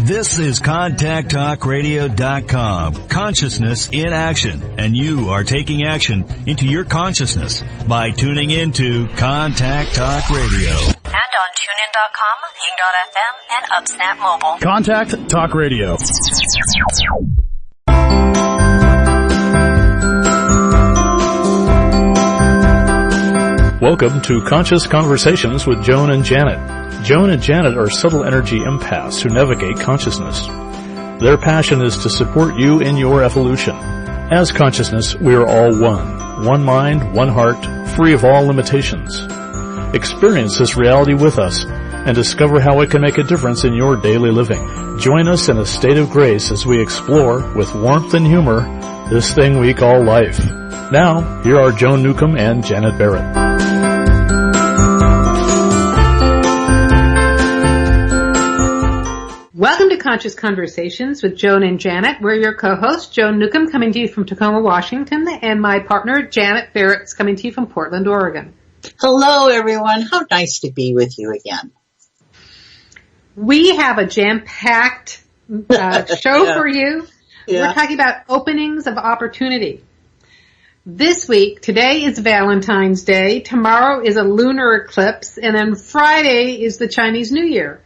This is ContactTalkRadio.com, consciousness in action, and you are taking action into your consciousness by tuning into Contact Talk Radio. And on TuneIn.com, Ping.fm, and UpSnap Mobile. Contact Talk Radio. Welcome to Conscious Conversations with Joan and Janet. Joan and Janet are subtle energy empaths who navigate consciousness. Their passion is to support you in your evolution. As consciousness, we are all one. One mind, one heart, free of all limitations. Experience this reality with us and discover how it can make a difference in your daily living. Join us in a state of grace as we explore, with warmth and humor, this thing we call life. Now, here are Joan Newcomb and Janet Barrett. Welcome to Conscious Conversations with Joan and Janet. We're your co-hosts, Joan Newcomb coming to you from Tacoma, Washington, and my partner, Janet Barrett's coming to you from Portland, Oregon. Hello, everyone. How nice to be with you again. We have a jam-packed show for you. Yeah. We're talking about openings of opportunity. This week, today is Valentine's Day, tomorrow is a lunar eclipse, and then Friday is the Chinese New Year.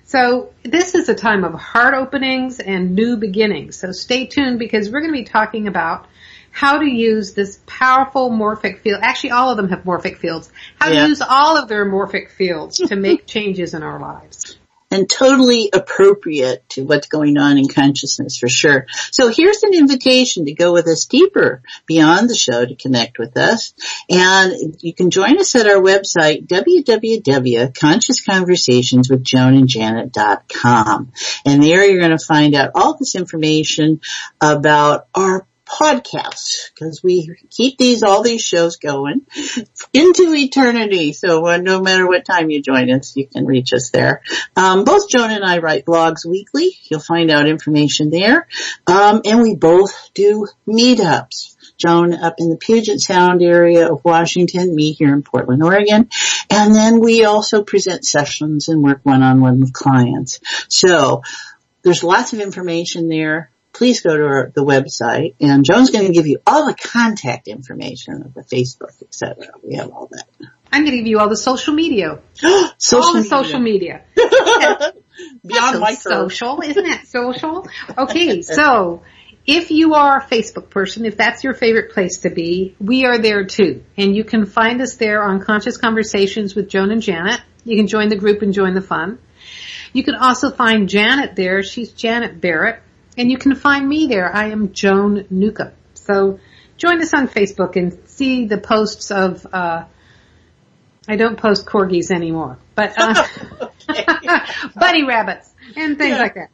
So this is a time of heart openings and new beginnings. So stay tuned because we're going to be talking about how to use this powerful morphic field. Actually, all of them have morphic fields. How to use all of their morphic fields to make changes in our lives. And totally appropriate to what's going on in consciousness, for sure. So here's an invitation to go with us deeper beyond the show to connect with us. And you can join us at our website, www.consciousconversationswithjoanandjanet.com. And there you're going to find out all this information about our podcasts, because we keep all these shows going into eternity. So no matter what time you join us, you can reach us there. Both Joan and I write blogs weekly. You'll find out information there. And we both do meetups. Joan up in the Puget Sound area of Washington, me here in Portland, Oregon. And then we also present sessions and work one-on-one with clients. So there's lots of information there. Please go to the website, and Joan's going to give you all the contact information of the Facebook, etc. We have all that. I'm going to give you all the social media. Social media. Beyond my social, isn't that social? Okay, so if you are a Facebook person, if that's your favorite place to be, we are there too. And you can find us there on Conscious Conversations with Joan and Janet. You can join the group and join the fun. You can also find Janet there. She's Janet Barrett. And you can find me there. I am Joan Newcomb. So join us on Facebook and see the posts of, I don't post corgis anymore, but bunny rabbits and things like that.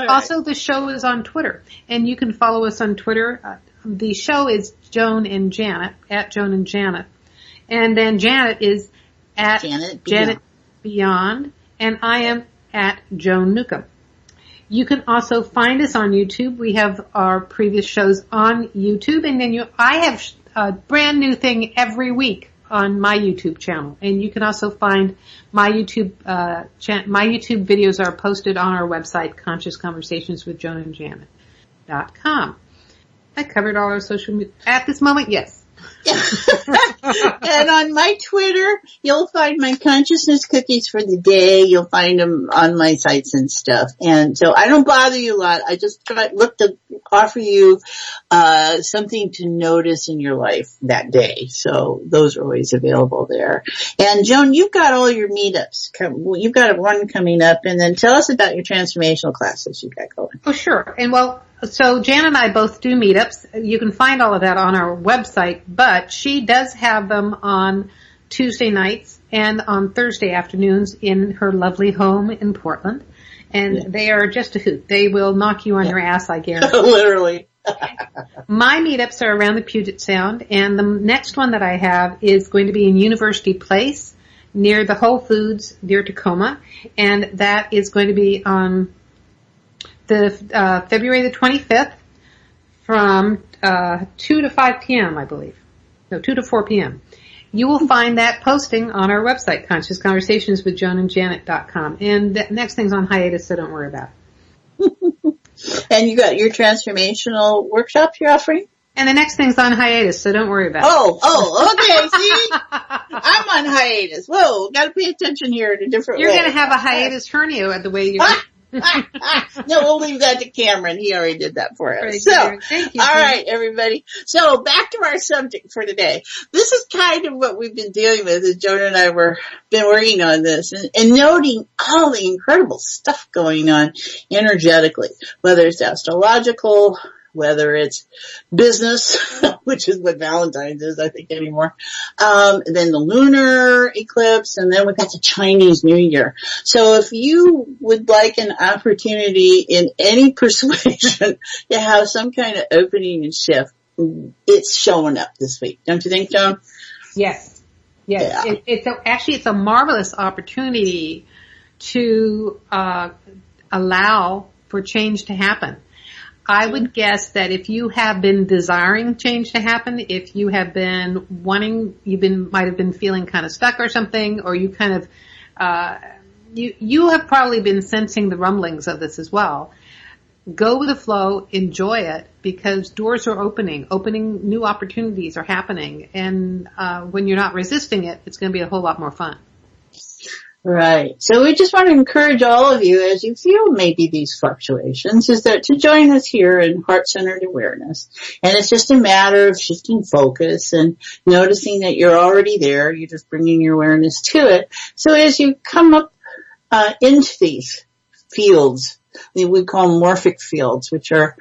Also, the show is on Twitter, and you can follow us on Twitter. The show is Joan and Janet, at Joan and Janet. And then Janet is at Janet Beyond, and I am at Joan Newcomb. You can also find us on YouTube. We have our previous shows on YouTube, and then I have a brand new thing every week on my YouTube channel. And you can also find my YouTube videos are posted on our website, ConsciousConversationsWithJoanandJanet.com. I covered all our social media at this moment. Yes. And on my Twitter, you'll find my consciousness cookies for the day. You'll find them on my sites and stuff. And so I don't bother you a lot. I just look to offer you something to notice in your life that day. So those are always available there. And Joan, you've got all your meetups. You've got one coming up, and then tell us about your transformational classes you've got going. Oh, sure. And so Jan and I both do meetups. You can find all of that on our website, but she does have them on Tuesday nights and on Thursday afternoons in her lovely home in Portland. And they are just a hoot. They will knock you on your ass, I guarantee. Literally. My meetups are around the Puget Sound, and the next one that I have is going to be in University Place near the Whole Foods near Tacoma, and that is going to be on the February the 25th from 2 to 5 p.m., I believe. No, 2 to 4 p.m. You will find that posting on our website, ConsciousConversationsWithJoanandJanet.com. And the next thing's on hiatus, so don't worry about it. And you got your transformational workshops you're offering? And the next thing's on hiatus, so don't worry about it. Oh, okay, see? I'm on hiatus. Whoa, gotta pay attention here in a different way. You're gonna have a hiatus hernia the way you're... No, we'll leave that to Cameron. He already did that for us. Right, So, thank you. all right, everybody. So back to our subject for today. This is kind of what we've been dealing with as Joan and I been working on this and noting all the incredible stuff going on energetically, whether it's astrological, whether it's business, which is what Valentine's is, I think, anymore. Then the lunar eclipse, and then we've got the Chinese New Year. So if you would like an opportunity in any persuasion to have some kind of opening and shift, it's showing up this week. Don't you think, Joan? Yes. Yeah. It's a marvelous opportunity to allow for change to happen. I would guess that if you have been desiring change to happen, if you have been might have been feeling kind of stuck or something, or you kind of, you have probably been sensing the rumblings of this as well. Go with the flow, enjoy it, because doors are opening new opportunities are happening, and when you're not resisting it, it's going to be a whole lot more fun. Right. So we just want to encourage all of you, as you feel maybe these fluctuations, is that to join us here in Heart-Centered Awareness. And it's just a matter of shifting focus and noticing that you're already there. You're just bringing your awareness to it. So as you come up into these fields, we call them morphic fields, which are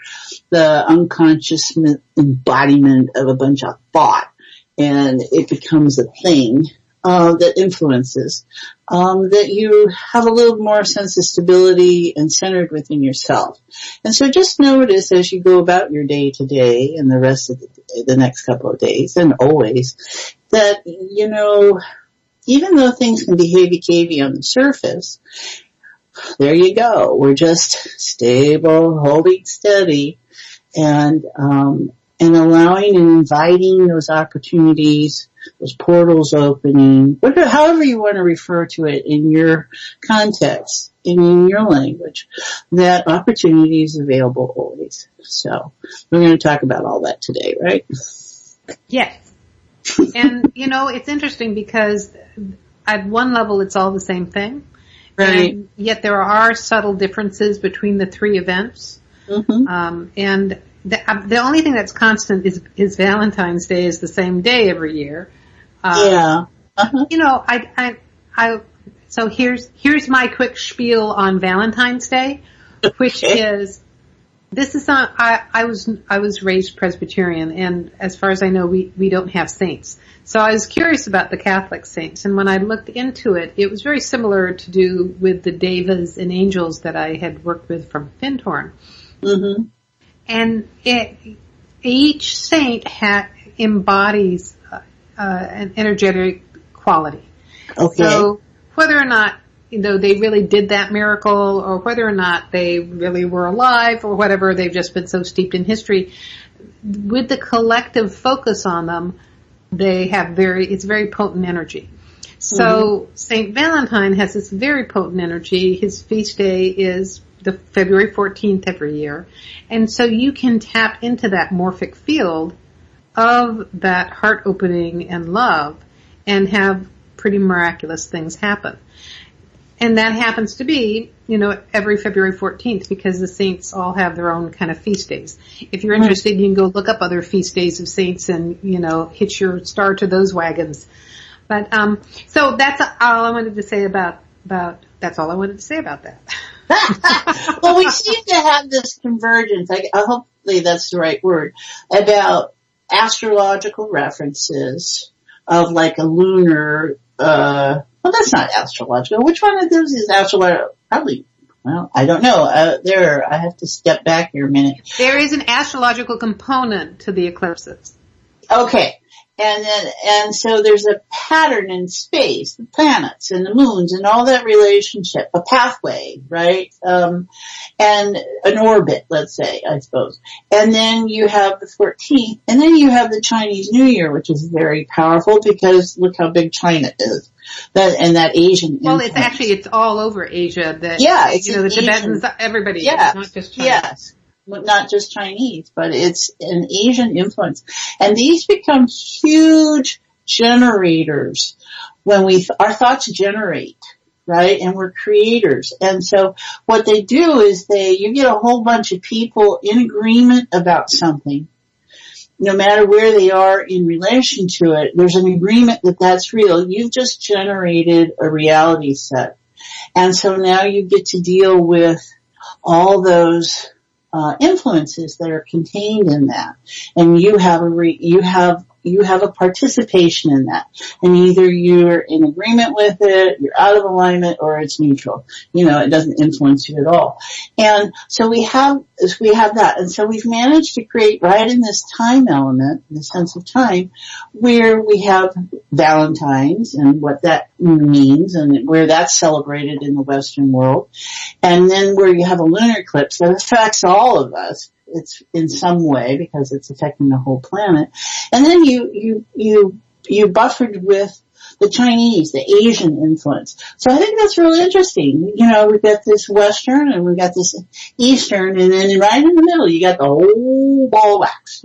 the unconscious embodiment of a bunch of thought, and it becomes a thing that influences, that you have a little more sense of stability and centered within yourself. And so just notice as you go about your day to day and the rest of the next couple of days and always that, even though things can be heavy-cavey on the surface, there you go. We're just stable, holding steady, and allowing and inviting those opportunities, those portals opening, however you want to refer to it in your context, in your language, that opportunity is available always. So we're going to talk about all that today, right? Yes. And, it's interesting because at one level it's all the same thing. Right. And yet there are subtle differences between the three events. Mm-hmm. And the only thing that's constant is Valentine's Day is the same day every year. Yeah. Uh-huh. So here's my quick spiel on Valentine's Day, which is, I was raised Presbyterian, and as far as I know, we don't have saints. So I was curious about the Catholic saints, and when I looked into it, it was very similar to do with the devas and angels that I had worked with from Findhorn. Mm-hmm. And each saint embodies an energetic quality. Okay. So whether or not they really did that miracle, or whether or not they really were alive, or whatever, they've just been so steeped in history, with the collective focus on them, it's very potent energy. So Saint Valentine has this very potent energy. His feast day is the February 14th every year. And so you can tap into that morphic field of that heart opening and love and have pretty miraculous things happen. And that happens to be, every February 14th, because the saints all have their own kind of feast days. If you're interested, you can go look up other feast days of saints and, hitch your star to those wagons. But, so that's all I wanted to say about that. Well, we seem to have this convergence, hopefully that's the right word, about astrological references of like a lunar, well, that's not astrological. Which one of those is astrological? Probably, well, I don't know. I have to step back here a minute. There is an astrological component to the eclipses. Okay. And so there's a pattern in space, the planets and the moons and all that relationship, a pathway, right? And an orbit, let's say, I suppose. And then you have the 14th, and then you have the Chinese New Year, which is very powerful because look how big China is. That Asian Well, influence. it's all over Asia. It's the Tibetans, everybody. Yeah, not just China. Yes. Not just Chinese, but it's an Asian influence. And these become huge generators when our thoughts generate, right? And we're creators. And so what they do is you get a whole bunch of people in agreement about something. No matter where they are in relation to it, there's an agreement that that's real. You've just generated a reality set. And so now you get to deal with all those influences that are contained in that, and you have a participation in that, and either you're in agreement with it, you're out of alignment, or it's neutral. It doesn't influence you at all. And so we have that, and so we've managed to create right in this time element, in the sense of time, where we have Valentine's and what that means, and where that's celebrated in the Western world, and then where you have a lunar eclipse that affects all of us. It's in some way because it's affecting the whole planet. And then you buffered with the Chinese, the Asian influence. So I think that's really interesting. We've got this Western and we've got this Eastern, and then right in the middle you got the whole ball of wax.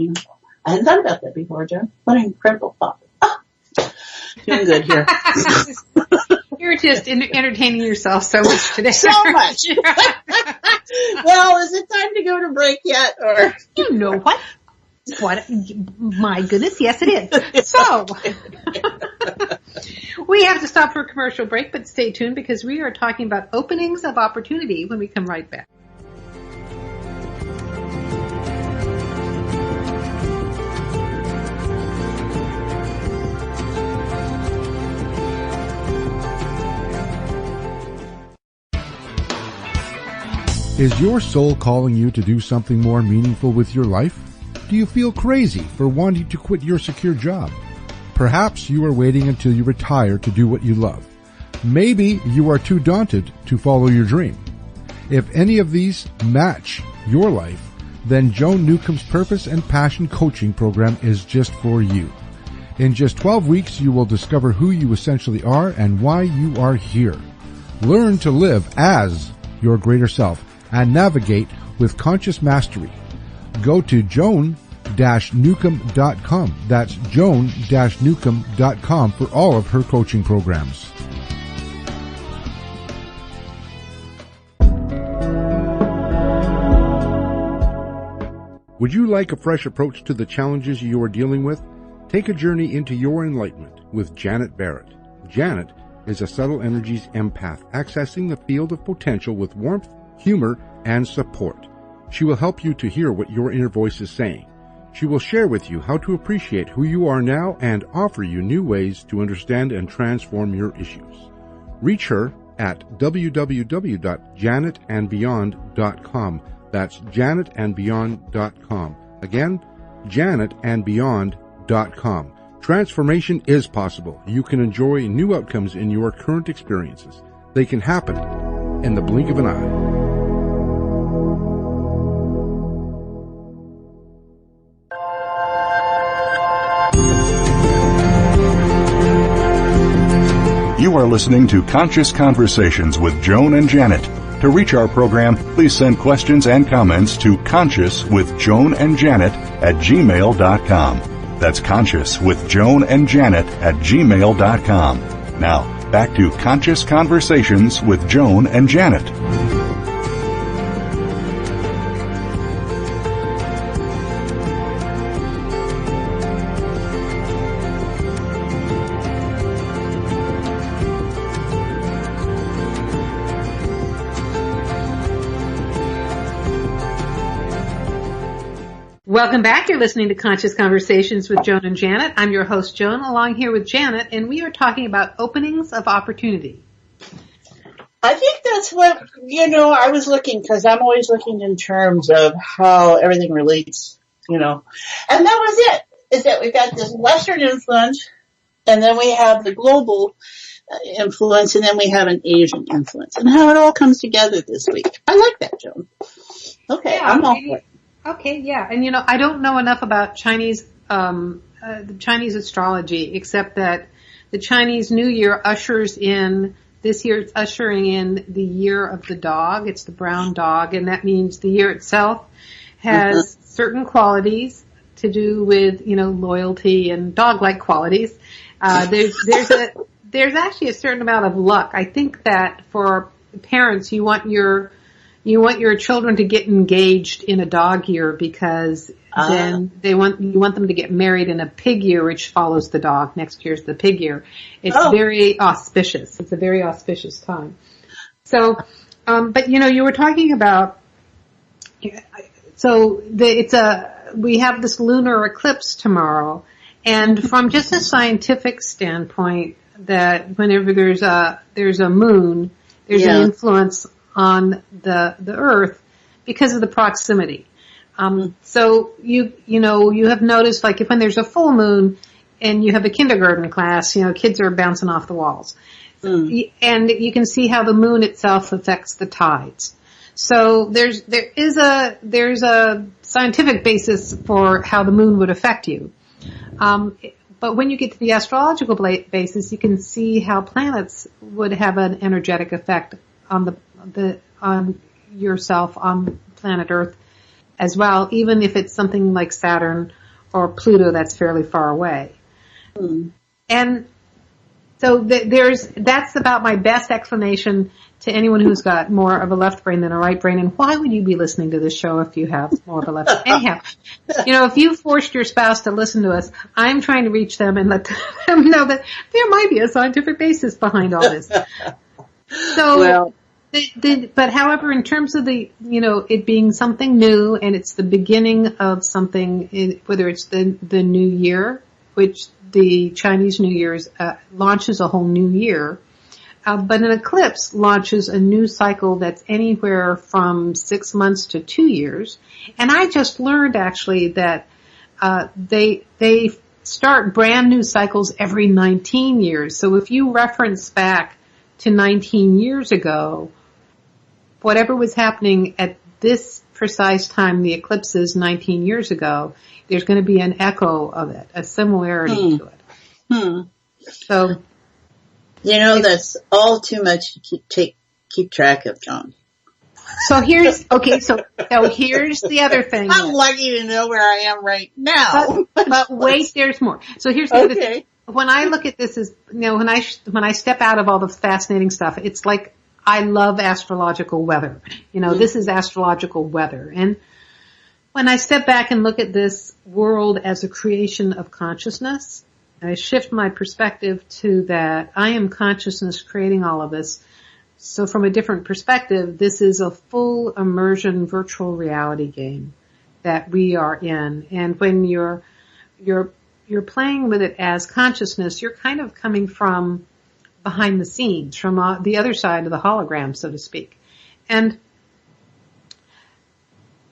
I hadn't thought about that before, Joan. What an incredible thought. Doing good here. You're just entertaining yourself so much today. So much. Well, is it time to go to break yet? Or you know what? What? My goodness, yes it is. So, we have to stop for a commercial break, but stay tuned because we are talking about openings of opportunity when we come right back. Is your soul calling you to do something more meaningful with your life? Do you feel crazy for wanting to quit your secure job? Perhaps you are waiting until you retire to do what you love. Maybe you are too daunted to follow your dream. If any of these match your life, then Joan Newcomb's Purpose and Passion Coaching Program is just for you. In just 12 weeks, you will discover who you essentially are and why you are here. Learn to live as your greater self and navigate with conscious mastery. Go to joan-newcomb.com. That's joan-newcomb.com for all of her coaching programs. Would you like a fresh approach to the challenges you are dealing with? Take a journey into your enlightenment with Janet Barrett. Janet is a subtle energies empath, accessing the field of potential with warmth, humor, and support. She will help you to hear what your inner voice is saying. She will share with you how to appreciate who you are now and offer you new ways to understand and transform your issues. Reach her at www.janetandbeyond.com. That's janetandbeyond.com. Again, janetandbeyond.com. Transformation is possible. You can enjoy new outcomes in your current experiences. They can happen in the blink of an eye. You are listening to Conscious Conversations with Joan and Janet. To reach our program, please send questions and comments to consciouswithjoanandjanet@gmail.com. That's consciouswithjoanandjanet@gmail.com. Now, back to Conscious Conversations with Joan and Janet. Welcome back. You're listening to Conscious Conversations with Joan and Janet. I'm your host, Joan, along here with Janet, and we are talking about openings of opportunity. I think that's what, I was looking, because I'm always looking in terms of how everything relates, and that was it. is that we've got this Western influence, and then we have the global influence, and then we have an Asian influence, and how it all comes together this week. I like that, Joan. Okay, yeah, I'm all for it. Okay, yeah, and I don't know enough about Chinese the Chinese astrology, except that the Chinese New Year ushers in. This year it's ushering in the year of the dog. It's the brown dog, and that means the year itself has certain qualities to do with, loyalty and dog-like qualities. There's actually a certain amount of luck. I think that for parents, you want your children to get engaged in a dog year, because then you want them to get married in a pig year, which follows the dog. Next year's the pig year. It's very auspicious. It's a very auspicious time. So, but you were talking about, we have this lunar eclipse tomorrow, and from just a scientific standpoint, that whenever there's a moon, there's an influence on the Earth because of the proximity. So you have noticed, like, if when there's a full moon and you have a kindergarten class, kids are bouncing off the walls. And you can see how the moon itself affects the tides. So there is a scientific basis for how the moon would affect you. But when you get to the astrological basis, you can see how planets would have an energetic effect on on yourself, on planet Earth as well, even if it's something like Saturn or Pluto that's fairly far away. And so that's about my best explanation to anyone who's got more of a left brain than a right brain. And why would you be listening to this show if you have more of a left brain? Anyhow, if you forced your spouse to listen to us, I'm trying to reach them and let them know that there might be a scientific basis behind all this. So, but however, in terms of it being something new, and it's the beginning of something, whether it's the new year, which the Chinese New Year's launches a whole new year, but an eclipse launches a new cycle that's anywhere from 6 months to 2 years. And I just learned actually that they start brand new cycles every 19 years. So if you reference back to 19 years ago, whatever was happening at this precise time, the eclipse is 19 years ago, there's going to be an echo of it, a similarity to it. So, that's all too much to keep track of, John. So here's the other thing. I'm lucky to know where I am right now. But wait, there's more. So here's the other thing. When I look at this, when I step out of all the fascinating stuff, it's like I love astrological weather. This is astrological weather. And when I step back and look at this world as a creation of consciousness, I shift my perspective to that I am consciousness creating all of this. So from a different perspective, this is a full immersion virtual reality game that we are in. And when you're playing with it as consciousness, you're kind of coming from behind the scenes, from the other side of the hologram, so to speak. And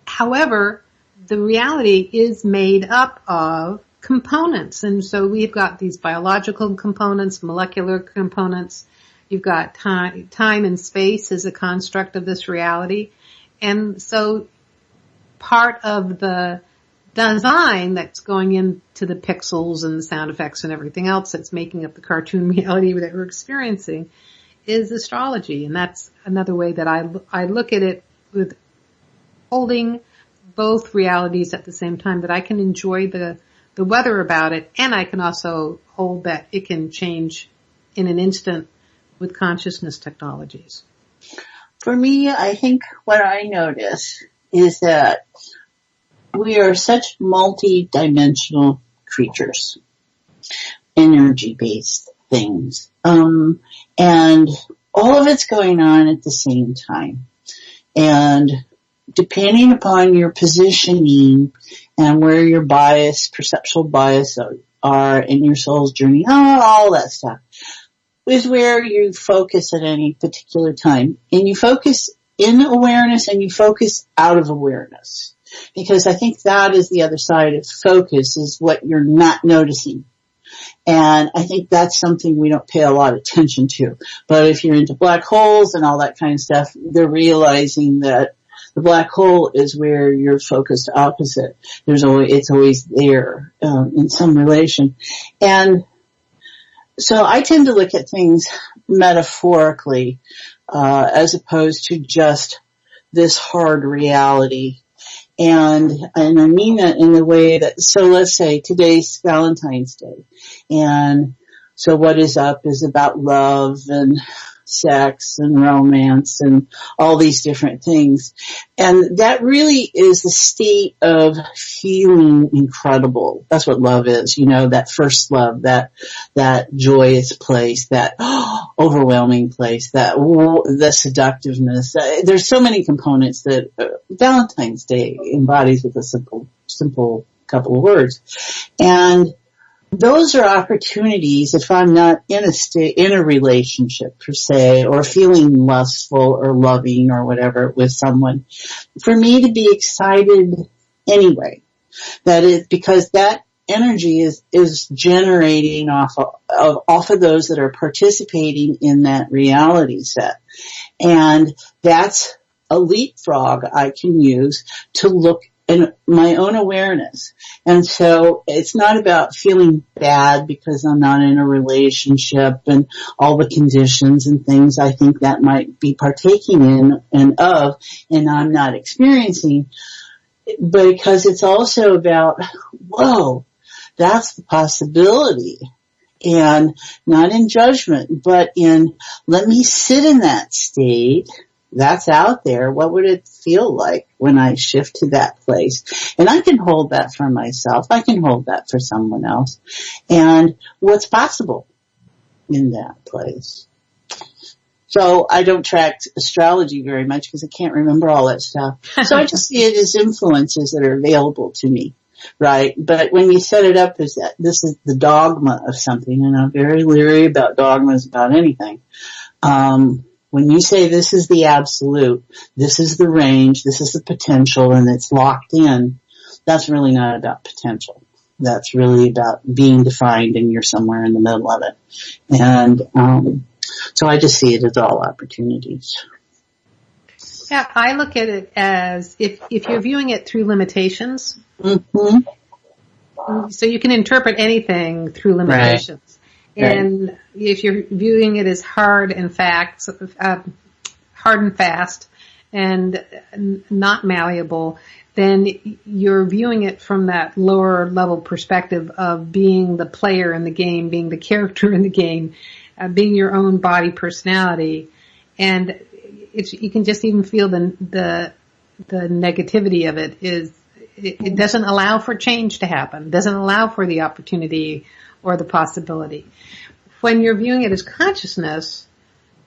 however, the reality is made up of components. And so we've got these biological components, molecular components. You've got time and space as a construct of this reality. And so part of the design that's going into the pixels and the sound effects and everything else that's making up the cartoon reality that we're experiencing is astrology. And that's another way that I look at it, with holding both realities at the same time, that I can enjoy the weather about it, and I can also hold that it can change in an instant with consciousness technologies. For me, I think what I notice is that we are such multi-dimensional creatures, energy-based things, and all of it's going on at the same time. And depending upon your positioning and where your perceptual bias are in your soul's journey, all that stuff, is where you focus at any particular time. And you focus in awareness and you focus out of awareness. because I think that is the other side of focus, is what you're not noticing. And I think that's something we don't pay a lot of attention to. But if you're into black holes and all that kind of stuff, they're realizing that the black hole is where you're focused opposite. It's always there, in some relation. And so I tend to look at things metaphorically, as opposed to just this hard reality. And I mean that in the way that, so let's say today's Valentine's Day. And so what is up is about love and sex and romance and all these different things. And that really is the state of feeling incredible. That's what love is, that first love, that joyous place, that overwhelming place, the seductiveness. There's so many components that Valentine's Day embodies with a simple couple of words. And those are opportunities, if I'm not in a relationship per se, or feeling lustful or loving or whatever with someone, for me to be excited anyway. That is because that energy is generating off of those that are participating in that reality set. And that's a leapfrog I can use to look in my own awareness. And so it's not about feeling bad because I'm not in a relationship and all the conditions and things I think that might be partaking in and I'm not experiencing, because it's also about, whoa, that's the possibility. And not in judgment, but in, let me sit in that state. That's out there. What would it feel like when I shift to that place? And I can hold that for myself. I can hold that for someone else. And what's possible in that place? So I don't track astrology very much because I can't remember all that stuff. So I just see it as influences that are available to me, right? But when you set it up as that, this is the dogma of something, and I'm very leery about dogmas about anything. When you say this is the absolute, this is the range, this is the potential, and it's locked in, that's really not about potential. That's really about being defined, and you're somewhere in the middle of it. And so I just see it as all opportunities. Yeah, I look at it as if you're viewing it through limitations, so you can interpret anything through limitations. Right. And if you're viewing it as hard and fast and not malleable, then you're viewing it from that lower level perspective of being the player in the game, being the character in the game, being your own body personality. And you can just even feel the negativity of it is, it doesn't allow for change to happen, doesn't allow for the opportunity or the possibility. When you're viewing it as consciousness,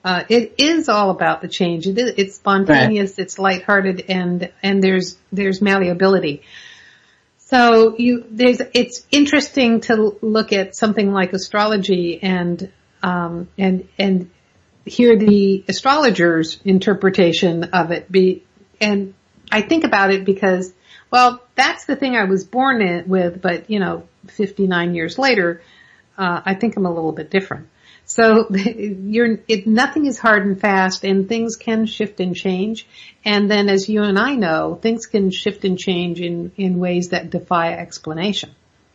it is all about the change. It's spontaneous, right. It's lighthearted, and there's malleability. So it's interesting to look at something like astrology and hear the astrologer's interpretation of it. And I think about it because, well, that's the thing I was born with, but 59 years later, I think I'm a little bit different. So nothing is hard and fast, and things can shift and change. And then, as you and I know, things can shift and change in ways that defy explanation.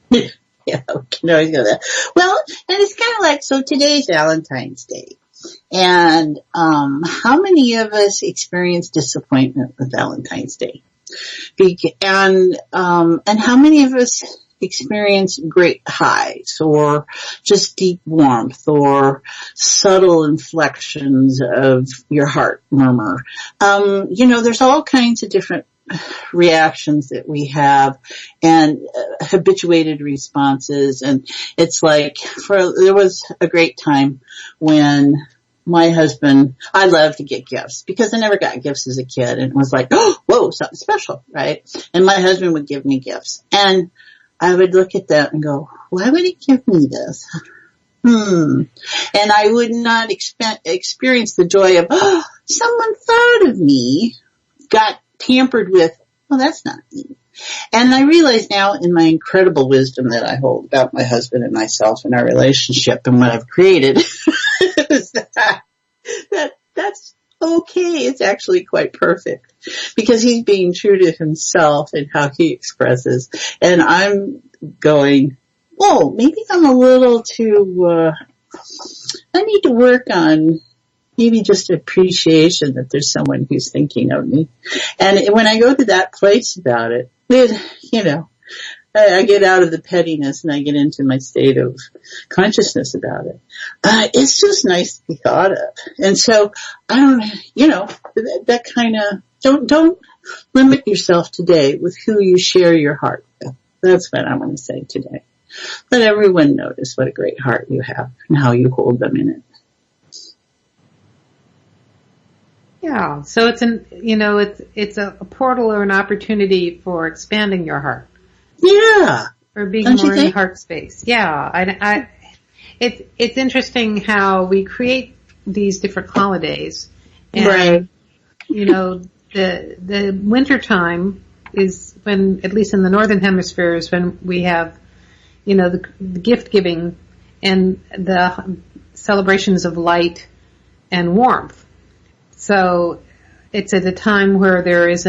Yeah, we can always go there. Well, and it's kind of like, so today's Valentine's Day. And how many of us experience disappointment with Valentine's Day? And how many of us experience great highs or just deep warmth or subtle inflections of your heart murmur? There's all kinds of different reactions that we have and habituated responses. And it's like, there was a great time when my husband, I love to get gifts because I never got gifts as a kid, and it was like, oh, whoa, something special, right? And my husband would give me gifts, and I would look at that and go, why would he give me this? And I would not experience the joy of, oh, someone thought of me, got tampered with well, that's not me. And I realize now in my incredible wisdom that I hold about my husband and myself and our relationship and what I've created is that's okay. It's actually quite perfect because he's being true to himself and how he expresses. And I'm going, whoa, maybe I'm a little too, I need to work on maybe just appreciation that there's someone who's thinking of me. And when I go to that place about it, you know, I get out of the pettiness and I get into my state of consciousness about it. It's just nice to be thought of. And so I don't, you know, that kind of, don't limit yourself today with who you share your heart with. That's what I want to say today. Let everyone notice what a great heart you have and how you hold them in it. Yeah, so it's it's a portal or an opportunity for expanding your heart. Yeah. Or being more in the heart space. Yeah, it's interesting how we create these different holidays. And, right. You know, the winter time is when, at least in the northern hemisphere, is when we have, you know, the gift giving and the celebrations of light and warmth. So it's at a time where there's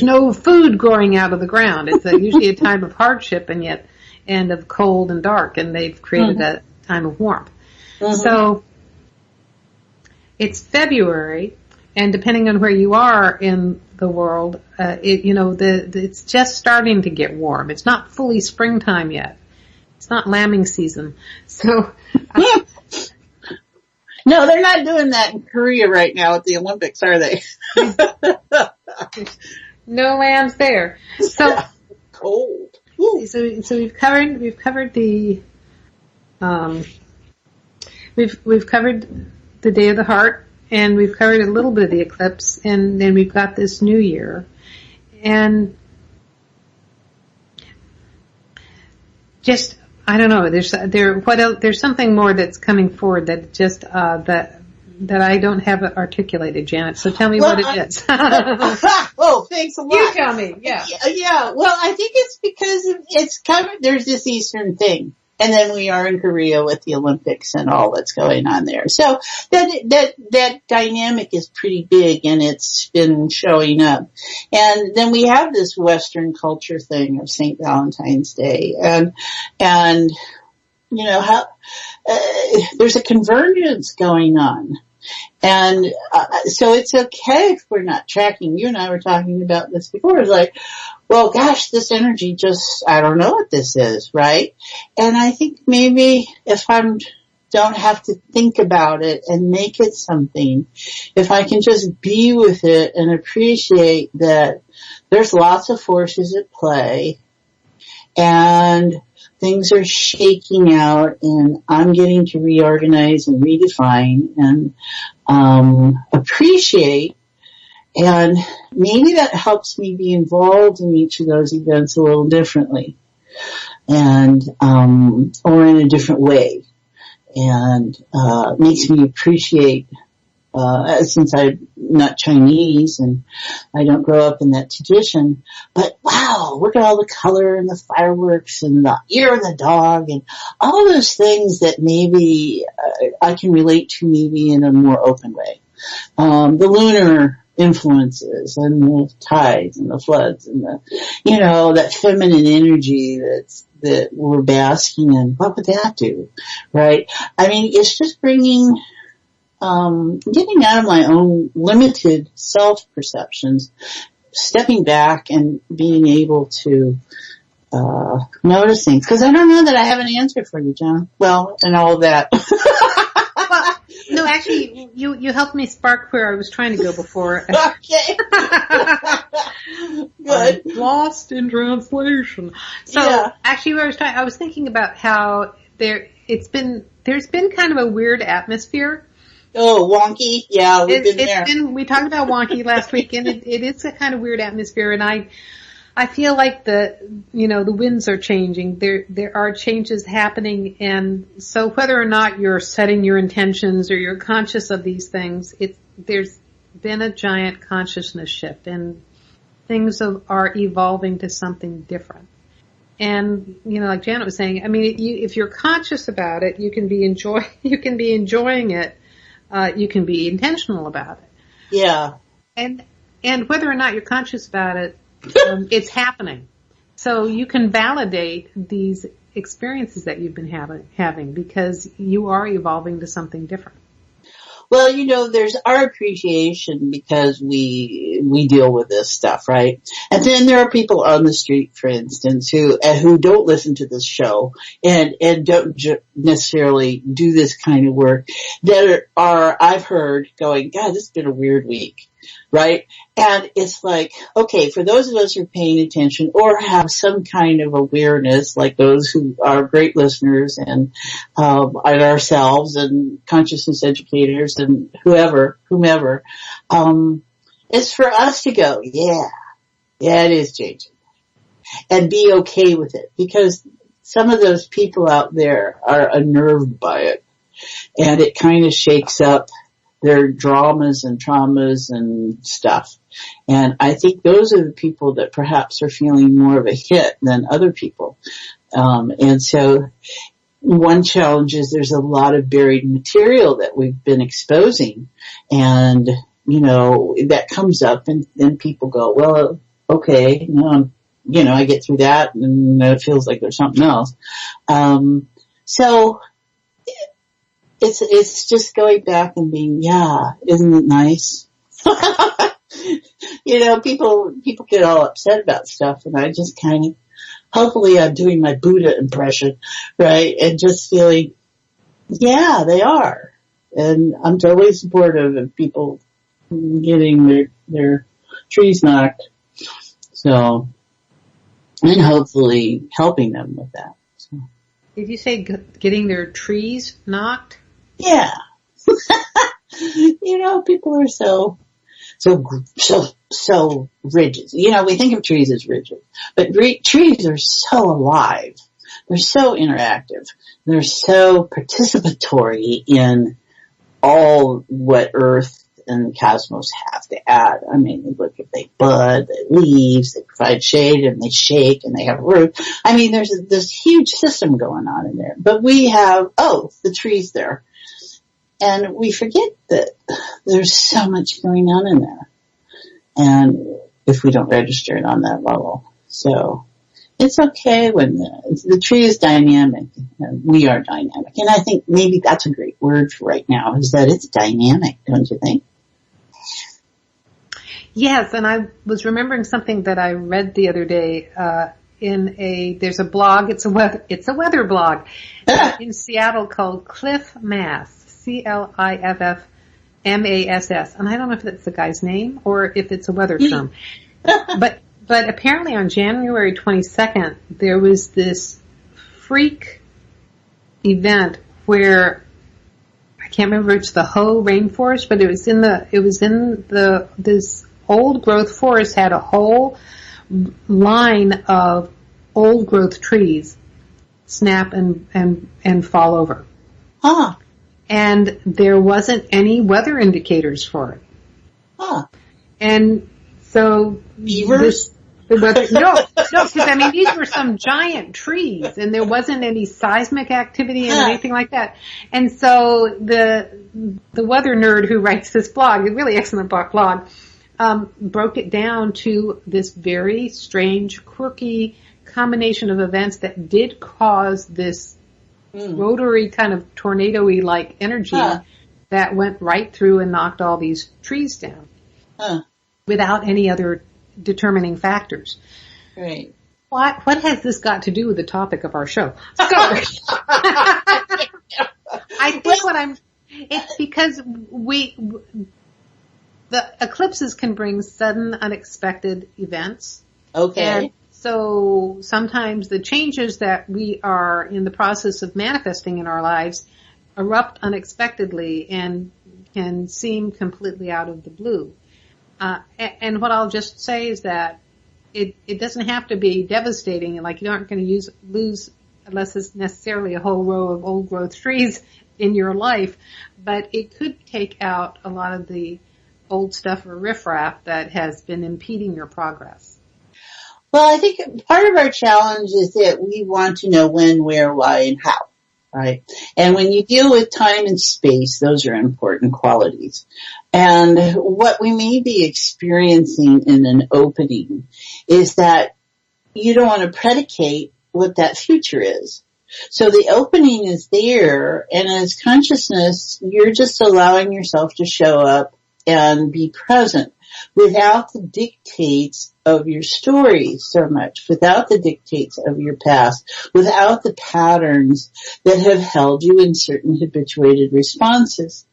no food growing out of the ground. It's usually a time of hardship and of cold and dark, and they've created a time of warmth. So it's February, and depending on where you are in the world, it's just starting to get warm. It's not fully springtime yet. It's not lambing season. So. No, they're not doing that in Korea right now at the Olympics, are they? No lambs there. So cold. So we've covered the we've covered the Day of the Heart, and we've covered a little bit of the eclipse, and then we've got this new year, and just. I don't know. There's something more that's coming forward that just that I don't have articulated, Janet. So tell me what it is. Oh, thanks a lot. You tell me. Yeah. Yeah. Well, I think it's because it's kind of there's this Eastern thing, and then we are in Korea with the Olympics and all that's going on there. So that dynamic is pretty big, and it's been showing up. And then we have this Western culture thing of St. Valentine's Day, and you know how there's a convergence going on. And so it's okay if we're not tracking. You and I were talking about this before. It's like, well, gosh, this energy just, I don't know what this is, right? And I think maybe if don't have to think about it and make it something, if I can just be with it and appreciate that there's lots of forces at play and things are shaking out and I'm getting to reorganize and redefine and appreciate. And maybe that helps me be involved in each of those events a little differently and or in a different way. And makes me appreciate since I'm not Chinese and I don't grow up in that tradition, but wow, look at all the color and the fireworks and the ear of the dog and all those things that maybe I can relate to maybe in a more open way. The lunar influences and the tides and the floods and the, you know, that feminine energy that we're basking in. What would that do? Right? I mean, it's just bringing getting out of my own limited self-perceptions, stepping back and being able to notice things. Because I don't know that I have an answer for you, John. Well, and all of that. No, actually, you helped me spark where I was trying to go before. Okay. Good. I'm lost in translation. So, yeah. Actually, I was thinking about how there's been kind of a weird atmosphere. Oh, wonky. Yeah, we've been there. We talked about wonky last week, and it is a kind of weird atmosphere, and I feel like the winds are changing. There are changes happening, and so whether or not you're setting your intentions or you're conscious of these things, there's been a giant consciousness shift, and things are evolving to something different. And, like Janet was saying, I mean, if you're conscious about it, you can be enjoying it. You can be intentional about it. Yeah. And whether or not you're conscious about it, it's happening. So you can validate these experiences that you've been having because you are evolving to something different. Well, there's our appreciation because we deal with this stuff, right? And then there are people on the street, for instance, who don't listen to this show and don't necessarily do this kind of work that are I've heard going, God, this has been a weird week, right? And it's like, okay, for those of us who are paying attention or have some kind of awareness, like those who are great listeners and ourselves and consciousness educators and whomever, it's for us to go, yeah, it is changing, and be okay with it, because some of those people out there are unnerved by it, and it kind of shakes up their dramas and traumas and stuff. And I think those are the people that perhaps are feeling more of a hit than other people. And so one challenge is there's a lot of buried material that we've been exposing, and, that comes up, and then people go, well, okay, I get through that, and it feels like there's something else. So it's just going back and being, yeah, isn't it nice? People get all upset about stuff, and I just kind of, hopefully I'm doing my Buddha impression, right? And just feeling, yeah, they are. And I'm totally supportive of people getting their trees knocked. So, and hopefully helping them with that. So. Did you say getting their trees knocked? Yeah. People are so rigid. We think of trees as rigid, but trees are so alive. They're so interactive. They're so participatory in all what Earth and cosmos have to add. I mean, look, if they bud, they leaves, they provide shade, and they shake, and they have roots. I mean, there's this huge system going on in there. But we have, the trees there. And we forget that there's so much going on in there. And if we don't register it on that level. So it's okay when the tree is dynamic and we are dynamic. And I think maybe that's a great word for right now, is that it's dynamic, don't you think? Yes, and I was remembering something that I read the other day there's a blog, it's a weather blog in Seattle called Cliff Mass. CLIFF MASS, and I don't know if that's the guy's name or if it's a weather term. But apparently on January 22nd, there was this freak event where I can't remember if it's the Hoh rainforest, but this old growth forest had a whole line of old growth trees snap and fall over. Huh. And there wasn't any weather indicators for it. Huh. And so beavers? No, because I mean, these were some giant trees, and there wasn't any seismic activity and anything like that. And so the weather nerd who writes this blog, a really excellent blog, broke it down to this very strange, quirky combination of events that did cause this rotary kind of tornado-y like energy that went right through and knocked all these trees down without any other determining factors. Right. What has this got to do with the topic of our show? So, I think it's because the eclipses can bring sudden, unexpected events. Okay. And so sometimes the changes that we are in the process of manifesting in our lives erupt unexpectedly and can seem completely out of the blue. And what I'll just say is that it doesn't have to be devastating, like you aren't going to lose unless it's necessarily a whole row of old growth trees in your life, but it could take out a lot of the old stuff or riffraff that has been impeding your progress? Well, I think part of our challenge is that we want to know when, where, why, and how, right? And when you deal with time and space, those are important qualities. And what we may be experiencing in an opening is that you don't want to predicate what that future is. So the opening is there, and as consciousness, you're just allowing yourself to show up and be present without the dictates of your story so much, without the dictates of your past, without the patterns that have held you in certain habituated responses,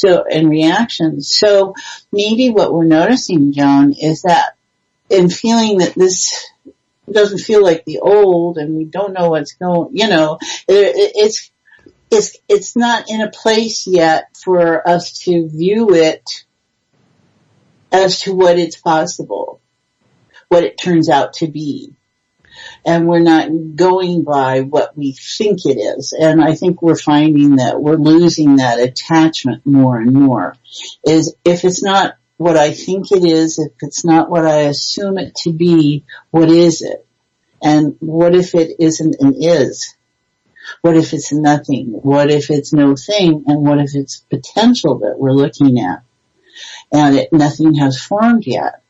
and reactions. So maybe what we're noticing, Joan, is that in feeling that this doesn't feel like the old and we don't know what's going, it's not in a place yet for us to view it as to what it's possible, what it turns out to be. And we're not going by what we think it is. And I think we're finding that we're losing that attachment more and more. Is if it's not what I think it is, if it's not what I assume it to be, what is it? And what if it isn't an is? What if it's nothing? What if it's no thing? And what if it's potential that we're looking at? And nothing has formed yet.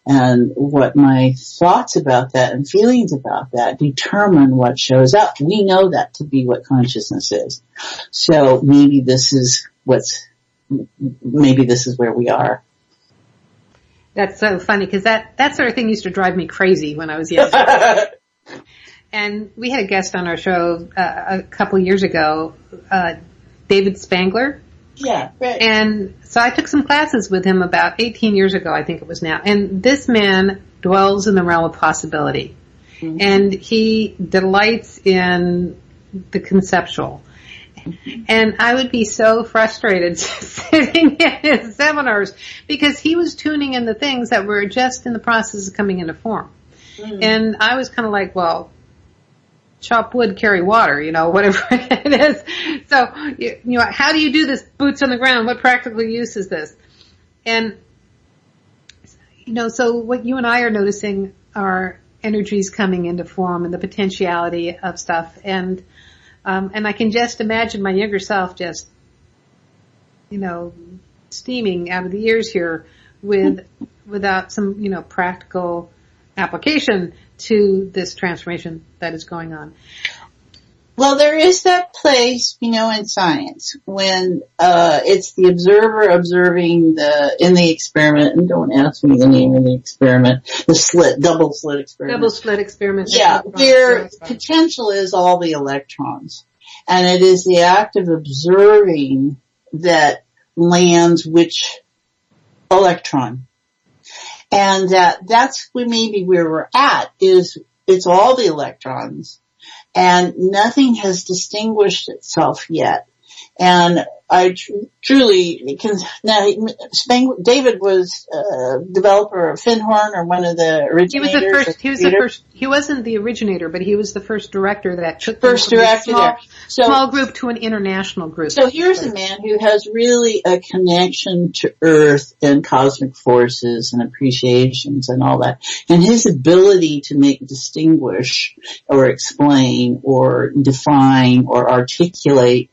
And what my thoughts about that and feelings about that determine what shows up. We know that to be what consciousness is. So maybe this is where we are. That's so funny, because that sort of thing used to drive me crazy when I was younger. And we had a guest on our show a couple years ago, David Spangler. Yeah, right. And so I took some classes with him about 18 years ago, I think it was now. And this man dwells in the realm of possibility. Mm-hmm. And he delights in the conceptual. Mm-hmm. And I would be so frustrated sitting in his seminars because he was tuning in the things that were just in the process of coming into form. Mm-hmm. And I was kind of like, well, chop wood, carry water, whatever it is. So, how do you do this boots on the ground? What practical use is this? And, so what you and I are noticing are energies coming into form and the potentiality of stuff. And I can just imagine my younger self just, steaming out of the ears here without some, practical application to this transformation that is going on. Well, there is that place, in science when it's the observer observing in the experiment, and don't ask me the name of the experiment, double slit experiment. Double slit experiment. Yeah, where potential is all the electrons. And it is the act of observing that lands which electron. And that's maybe where we're at, is it's all the electrons, and nothing has distinguished itself yet. And I truly can, now, David was developer of Finhorn, or one of the originators. He wasn't the originator, but he was the first director that took small group to an international group. So here's a man who has really a connection to Earth and cosmic forces and appreciations and all that. And his ability to distinguish or explain or define or articulate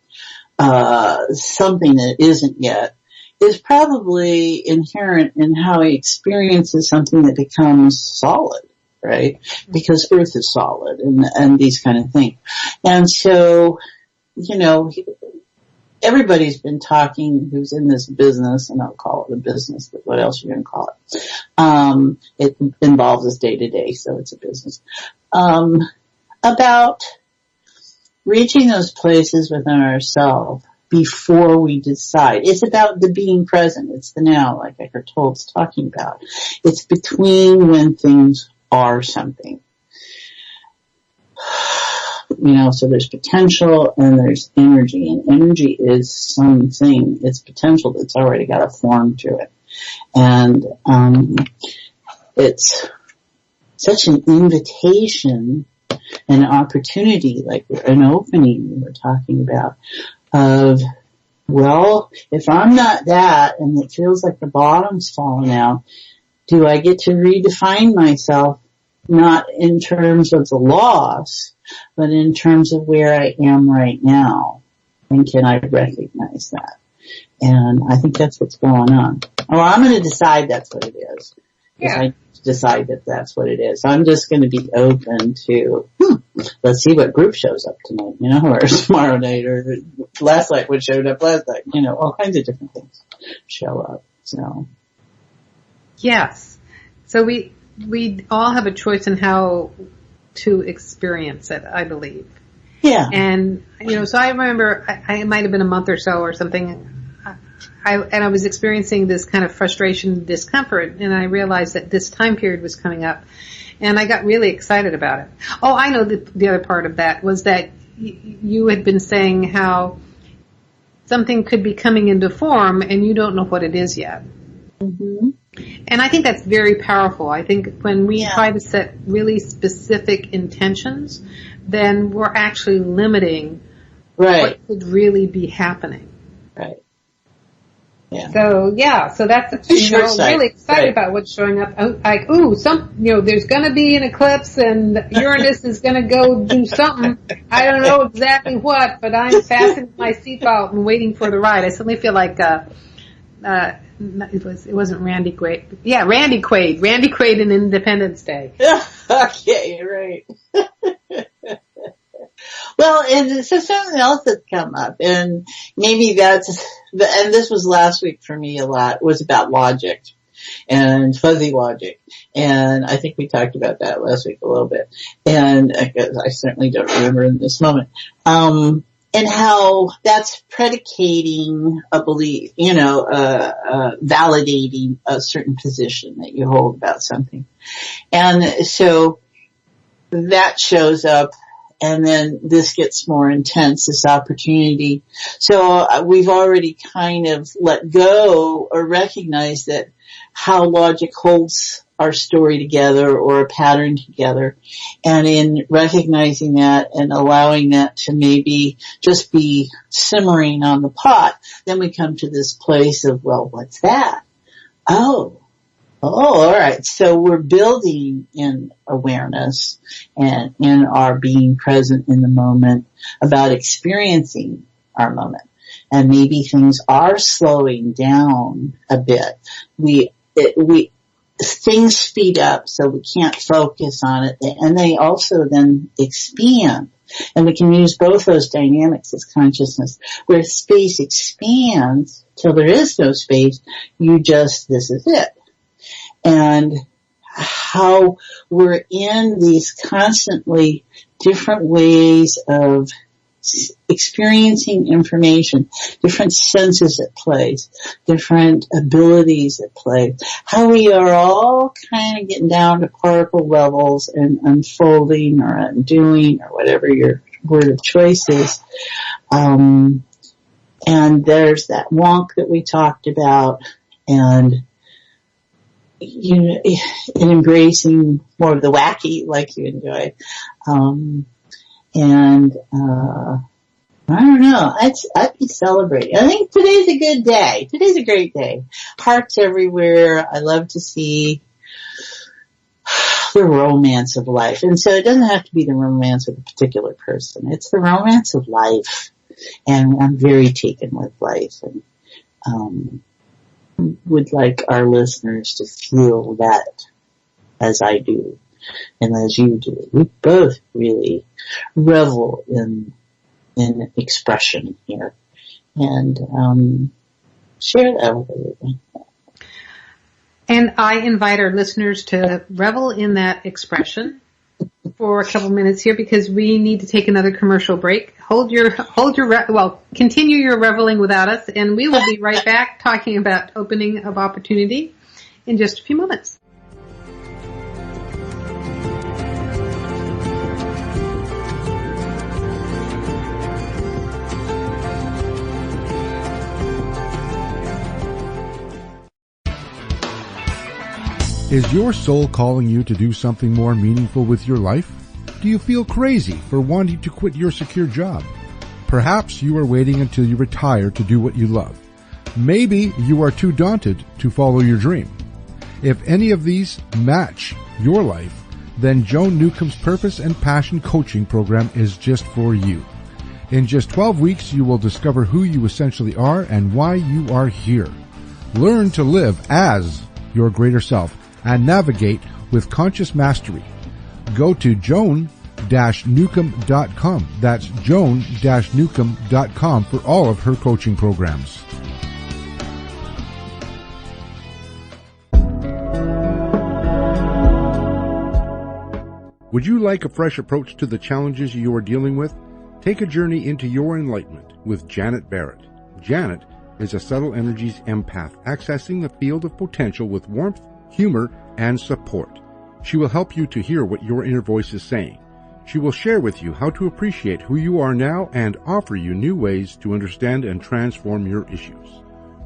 something that isn't yet is probably inherent in how he experiences something that becomes solid, right? Because Earth is solid and these kind of things. And so, everybody's been talking who's in this business, and I'll call it a business, but what else are you going to call it? It involves us day to day, so it's a business. About reaching those places within ourselves before we decide. It's about the being present. It's the now, like Eckhart Tolle's talking about. It's between when things are something. So there's potential and there's energy, and energy is something. It's potential that's already got a form to it. And it's such an invitation, an opportunity, like an opening we were talking about, of well, if I'm not that and it feels like the bottom's falling out, do I get to redefine myself, not in terms of the loss, but in terms of where I am right now? And can I recognize that? And I think that's what's going on. Well, I'm going to decide that's what it is. Yeah. I decide that that's what it is. I'm just going to be open to, let's see what group shows up tonight, or tomorrow night, or last night, what showed up last night, all kinds of different things show up. So. Yes. So we all have a choice in how to experience it, I believe. Yeah. And, so I remember, I might have been a month or so or something, I was experiencing this kind of frustration and discomfort, and I realized that this time period was coming up, and I got really excited about it. Oh, I know the other part of that was that you had been saying how something could be coming into form, and you don't know what it is yet. Mm-hmm. And I think that's very powerful. I think when we try to set really specific intentions, then we're actually limiting what could really be happening. Right. Yeah. So that's, really excited about what's showing up. Like, there's gonna be an eclipse and Uranus is gonna go do something. I don't know exactly what, but I'm fastening my seatbelt and waiting for the ride. I suddenly feel like, it wasn't Randy Quaid. Yeah, Randy Quaid. Randy Quaid in Independence Day. Okay, right. Well, and so something else has come up, and maybe and this was last week for me a lot, was about logic and fuzzy logic. And I think we talked about that last week a little bit. And I certainly don't remember in this moment. And how that's predicating a belief, validating a certain position that you hold about something. And so that shows up, and then this gets more intense, this opportunity. So we've already kind of let go or recognized that how logic holds our story together or a pattern together. And in recognizing that and allowing that to maybe just be simmering on the pot, then we come to this place of, well, what's that? Oh, all right. So we're building in awareness and in our being present in the moment about experiencing our moment. And maybe things are slowing down a bit. Things speed up, so we can't focus on it, and they also then expand. And we can use both those dynamics as consciousness, where space expands till there is no space, this is it. And how we're in these constantly different ways of experiencing information, different senses at play, different abilities at play, how we are all kind of getting down to particle levels and unfolding or undoing or whatever your word of choice is. And there's that wonk that we talked about, and in embracing more of the wacky like you enjoy. I don't know. I'd be celebrating. I think today's a good day. Today's a great day. Hearts everywhere. I love to see the romance of life. And so it doesn't have to be the romance of a particular person. It's the romance of life. And I'm very taken with life, and would like our listeners to feel that as I do and as you do. We both really revel in expression here, and share that with everyone. And I invite our listeners to revel in that expression for a couple minutes here, because we need to take another commercial break. Continue your reveling without us, and we will be right back talking about opening of opportunity in just a few moments. Is your soul calling you to do something more meaningful with your life? Do you feel crazy for wanting to quit your secure job? Perhaps you are waiting until you retire to do what you love. Maybe you are too daunted to follow your dream. If any of these match your life, then Joan Newcomb's Purpose and Passion Coaching Program is just for you. In just 12 weeks, you will discover who you essentially are and why you are here. Learn to live as your greater self and navigate with conscious mastery. Go to joan-newcomb.com. That's joan-newcomb.com for all of her coaching programs. Would you like a fresh approach to the challenges you are dealing with? Take a journey into your enlightenment with Janet Barrett. Janet is a subtle energies empath accessing the field of potential with warmth, humor, and support. She will help you to hear what your inner voice is saying. She will share with you how to appreciate who you are now and offer you new ways to understand and transform your issues.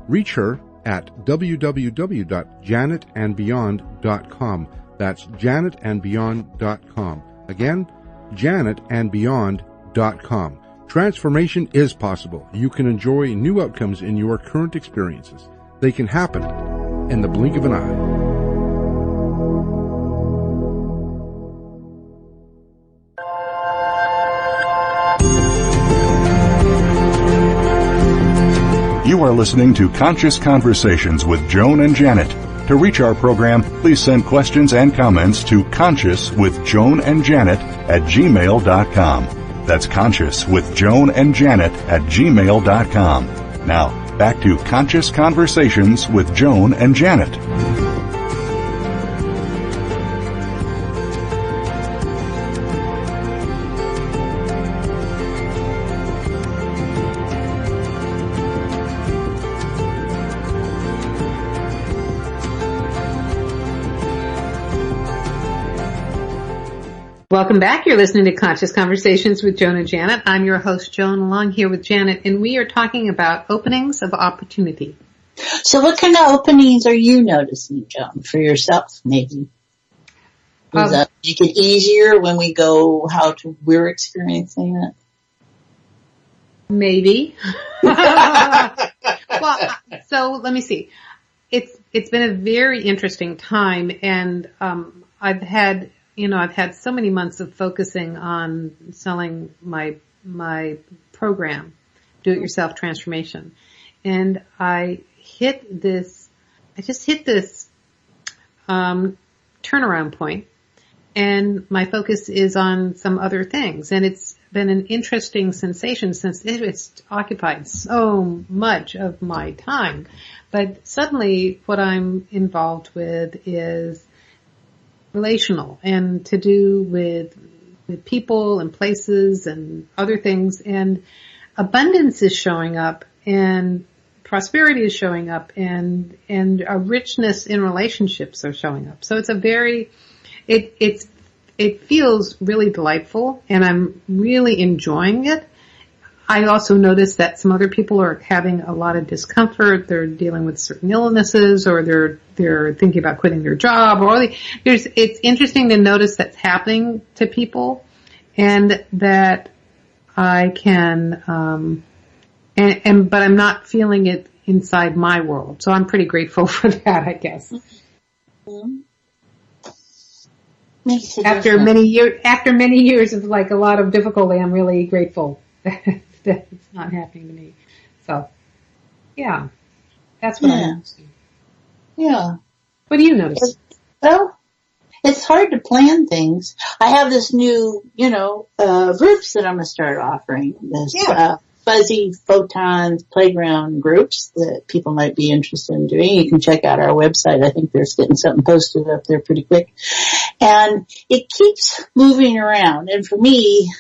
Reach her at www.janetandbeyond.com. That's janetandbeyond.com. Again, janetandbeyond.com. Transformation is possible. You can enjoy new outcomes in your current experiences. They can happen in the blink of an eye. You are listening to Conscious Conversations with Joan and Janet. To reach our program, please send questions and comments to consciouswithjoanandjanet@gmail.com. That's consciouswithjoanandjanet@gmail.com. Now, back to Conscious Conversations with Joan and Janet. Welcome back. You're listening to Conscious Conversations with Joan and Janet. I'm your host, Joan, along here with Janet, and we are talking about openings of opportunity. So what kind of openings are you noticing, Joan, for yourself, maybe? Does that make it easier when we go we're experiencing it? Maybe. Well, so let me see. It's been a very interesting time, and I've had so many months of focusing on selling my program, Do-It-Yourself Transformation. And I just hit this turnaround point, and my focus is on some other things. And it's been an interesting sensation since it's occupied so much of my time. But suddenly what I'm involved with is relational and to do with people and places and other things, and abundance is showing up and prosperity is showing up and a richness in relationships are showing up. So it's it feels really delightful, and I'm really enjoying it. I also noticed that some other people are having a lot of discomfort. They're dealing with certain illnesses, or they're thinking about quitting their job, it's interesting to notice that's happening to people, and that I can, but I'm not feeling it inside my world. So I'm pretty grateful for that, I guess. Mm-hmm. After many years of like a lot of difficulty, I'm really grateful that it's not happening to me. So, yeah, that's what I'm noticing. Yeah. What do you notice? Well, it's hard to plan things. I have this new, groups that I'm going to start offering. This fuzzy photons playground groups that people might be interested in doing. You can check out our website. I think they're getting something posted up there pretty quick. And it keeps moving around. And for me,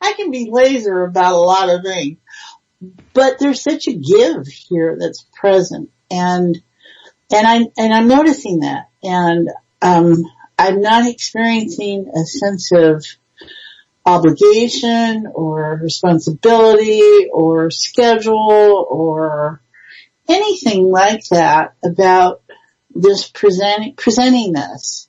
I can be laser about a lot of things, but there's such a give here that's present, and I'm noticing that, and I'm not experiencing a sense of obligation or responsibility or schedule or anything like that about this presenting this.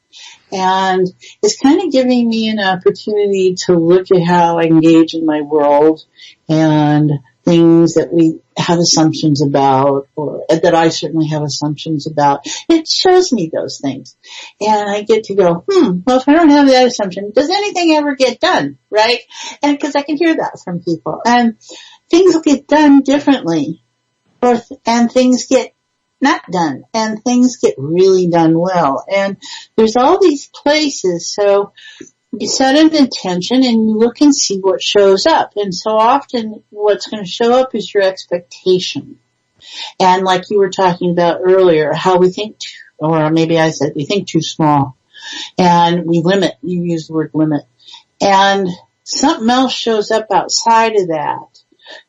And it's kind of giving me an opportunity to look at how I engage in my world and things that we have assumptions about, or that I certainly have assumptions about. It shows me those things. And I get to go, well, if I don't have that assumption, does anything ever get done, right? And because I can hear that from people. And things will get done differently, and things get not done, and things get really done well. And there's all these places, so you set an intention and you look and see what shows up. And so often what's going to show up is your expectation. And like you were talking about earlier, how we think, or maybe I said we think too small. And we limit, you use the word limit. And something else shows up outside of that.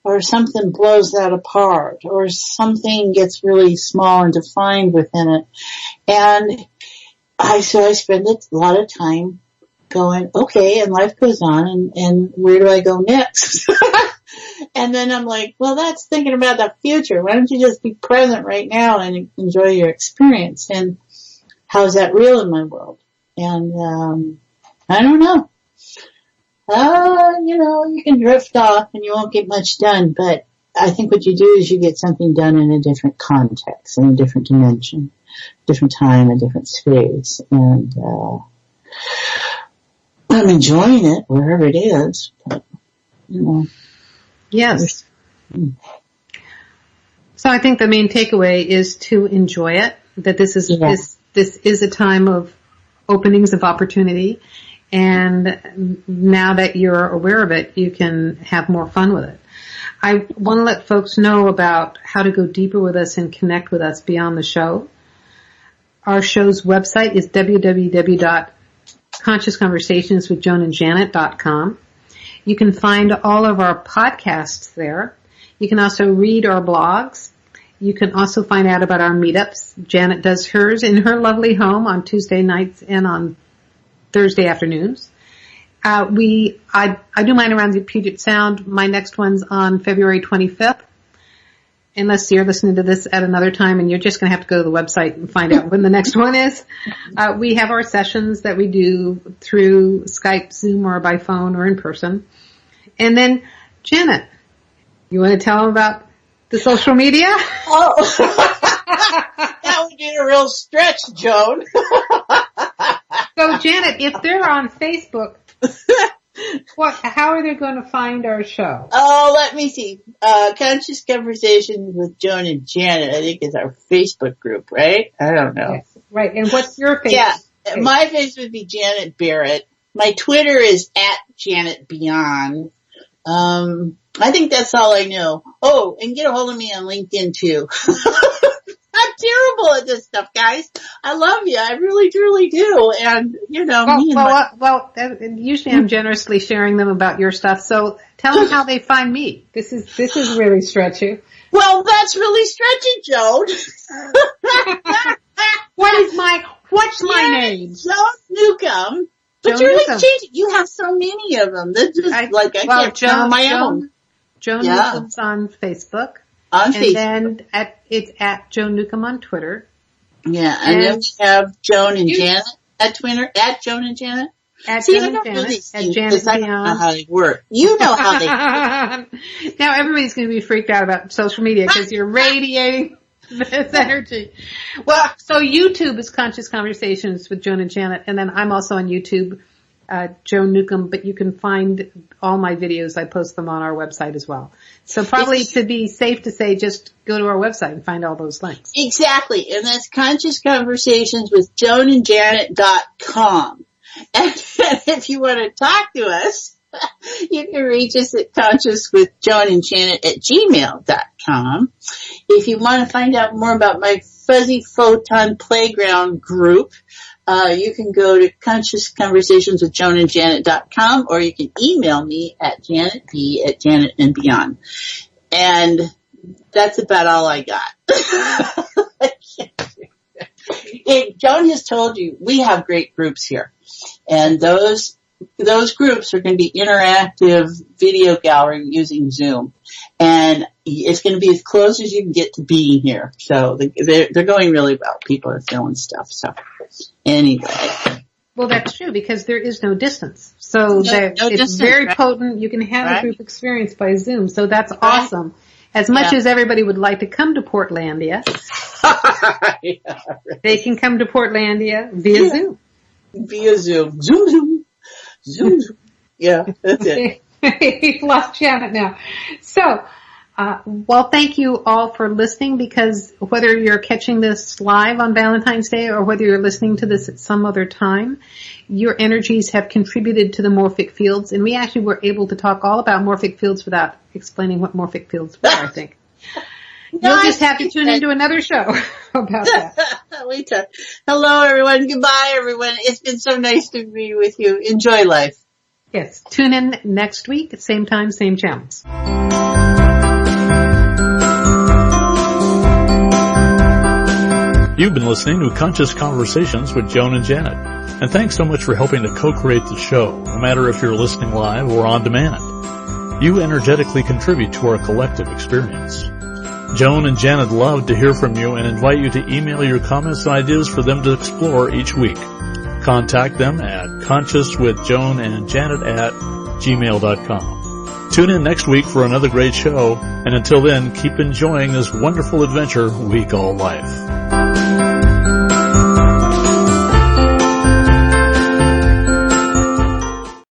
Or something blows that apart. Or something gets really small and defined within it. And I spend a lot of time going, okay, and life goes on, and where do I go next? And then I'm like, well, that's thinking about the future. Why don't you just be present right now and enjoy your experience? And how's that real in my world? And I don't know. You can drift off and you won't get much done, but I think what you do is you get something done in a different context, in a different dimension, different time, a different space. And I'm enjoying it wherever it is, but, Yes. So I think the main takeaway is to enjoy it, that this is a time of openings of opportunity, and now that you're aware of it, you can have more fun with it. I want to let folks know about how to go deeper with us and connect with us beyond the show. Our show's website is www.consciousconversationswithjoanandjanet.com. You can find all of our podcasts there. You can also read our blogs. You can also find out about our meetups. Janet does hers in her lovely home on Tuesday nights and on Thursday afternoons. I do mine around the Puget Sound. My next one's on February 25th. Unless you're listening to this at another time and you're just going to have to go to the website and find out when the next one is. We have our sessions that we do through Skype, Zoom, or by phone or in person. And then, Janet, you want to tell them about the social media? Oh, that would be a real stretch, Joan. So, Janet, if they're on Facebook, how are they going to find our show? Oh, let me see. Conscious Conversations with Joan and Janet, I think is our Facebook group, right? I don't know. Yes, right. And what's your Facebook? Yeah, my face would be Janet Barrett. My Twitter is @JanetBeyond. I think that's all I know. Oh, and get a hold of me on LinkedIn too. I'm terrible at this stuff, guys. I love you. I really, truly do. And, usually I'm generously sharing them about your stuff. So tell them how they find me. This is really stretchy. Well, that's really stretchy, Joan. What's my name? Joan Newcomb. But you're like changing. You have so many of them. That's just I can't tell my own. Joan Newcomb's on Facebook. Facebook. And then it's @Joan Newcomb on Twitter. Yeah, and then we have Joan and Janet at Twitter, @Joan and Janet. See, I don't know these things because I don't know how they work. You know how they work. Now everybody's going to be freaked out about social media because you're radiating this energy. Well, so YouTube is Conscious Conversations with Joan and Janet, and then I'm also on YouTube, Joan Newcomb, but you can find all my videos. I post them on our website as well. So probably to be safe to say, just go to our website and find all those links. Exactly. And that's Conscious Conversations with JoanandJanet.com. And if you want to talk to us, you can reach us at consciouswithjoanandjanet@gmail.com. If you want to find out more about my Fuzzy Photon Playground group, you can go to consciousconversationswithjoanandjanet.com, or you can email me at janetb@janetandbeyond. And that's about all I got. Joan has told you we have great groups here, and those groups are going to be interactive video gallery using Zoom, and it's going to be as close as you can get to being here. So they're going really well. People are feeling stuff. So anyway. Well, that's true because there is no distance. So it's distance, very potent. You can have a group experience by Zoom. So that's awesome. As much as everybody would like to come to Portlandia, they can come to Portlandia via Zoom. Via Zoom. Zoom. Yeah, that's it. We've lost Janet now. So, well, thank you all for listening, because whether you're catching this live on Valentine's Day or whether you're listening to this at some other time, your energies have contributed to the morphic fields, and we actually were able to talk all about morphic fields without explaining what morphic fields were, I think. You'll just have to tune into another show about that. Hello, everyone. Goodbye, everyone. It's been so nice to be with you. Enjoy life. Yes. Tune in next week, same time, same channels. You've been listening to Conscious Conversations with Joan and Janet. And thanks so much for helping to co-create the show, no matter if you're listening live or on demand. You energetically contribute to our collective experience. Joan and Janet love to hear from you and invite you to email your comments and ideas for them to explore each week. Contact them at consciouswithjoanandjanet@gmail.com. Tune in next week for another great show, and until then, keep enjoying this wonderful adventure we call life.